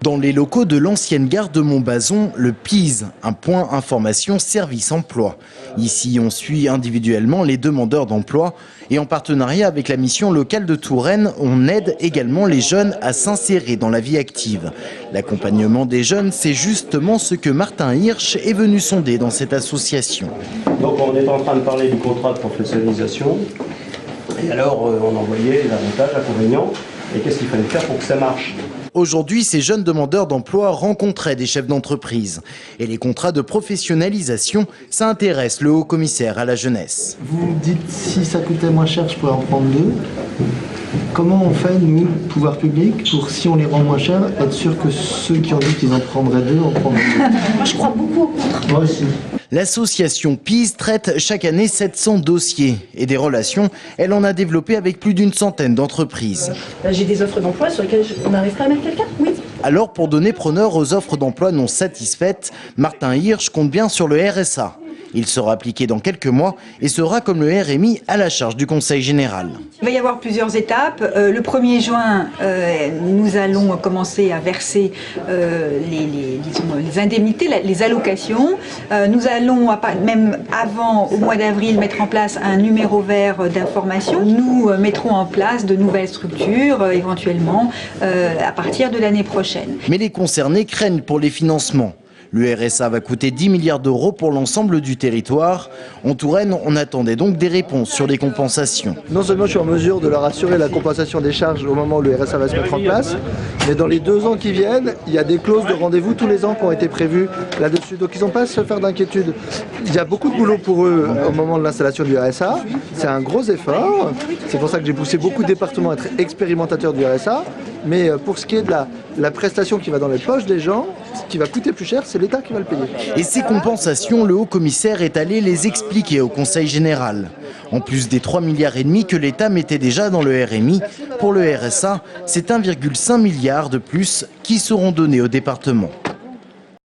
Dans les locaux de l'ancienne gare de Montbazon, le PIS, un point information service emploi. Ici, on suit individuellement les demandeurs d'emploi et en partenariat avec la mission locale de Touraine, on aide également les jeunes à s'insérer dans la vie active. L'accompagnement des jeunes, c'est justement ce que Martin Hirsch est venu sonder dans cette association. Donc on est en train de parler du contrat de professionnalisation et alors on envoyait les avantages, inconvénients et qu'est-ce qu'il fallait faire pour que ça marche. Aujourd'hui, ces jeunes demandeurs d'emploi rencontraient des chefs d'entreprise. Et les contrats de professionnalisation, ça intéresse le haut-commissaire à la jeunesse. Vous dites si ça coûtait moins cher, je pourrais en prendre 2. Comment on fait, nous, pouvoir public, pour si on les rend moins chers, être sûr que ceux qui ont dit qu'ils en prendraient 2 en prendront 2? Moi, je crois beaucoup au contrat. Moi aussi. L'association PIS traite chaque année 700 dossiers et des relations, elle en a développé avec plus d'une centaine d'entreprises. J'ai des offres d'emploi sur lesquelles on n'arrive pas à mettre quelqu'un, oui. Alors pour donner preneur aux offres d'emploi non satisfaites, Martin Hirsch compte bien sur le RSA. Il sera appliqué dans quelques mois et sera comme le RMI à la charge du Conseil général. Il va y avoir plusieurs étapes. Le 1er juin, nous allons commencer à verser les indemnités, les allocations. Nous allons, même avant, au mois d'avril, mettre en place un numéro vert d'information. Nous mettrons en place de nouvelles structures, éventuellement, à partir de l'année prochaine. Mais les concernés craignent pour les financements. Le RSA va coûter 10 milliards d'euros pour l'ensemble du territoire. En Touraine, on attendait donc des réponses sur les compensations. Non seulement je suis en mesure de leur assurer la compensation des charges au moment où le RSA va se mettre en place, mais dans les 2 ans qui viennent, il y a des clauses de rendez-vous tous les ans qui ont été prévues là-dessus. Donc ils n'ont pas à se faire d'inquiétude. Il y a beaucoup de boulot pour eux au moment de l'installation du RSA. C'est un gros effort. C'est pour ça que j'ai poussé beaucoup de départements à être expérimentateurs du RSA. Mais pour ce qui est de la prestation qui va dans les poches des gens, ce qui va coûter plus cher, c'est l'État qui va le payer. Et ces compensations, le haut-commissaire est allé les expliquer au Conseil général. En plus des 3,5 milliards que l'État mettait déjà dans le RMI, pour le RSA, c'est 1,5 milliard de plus qui seront donnés au département.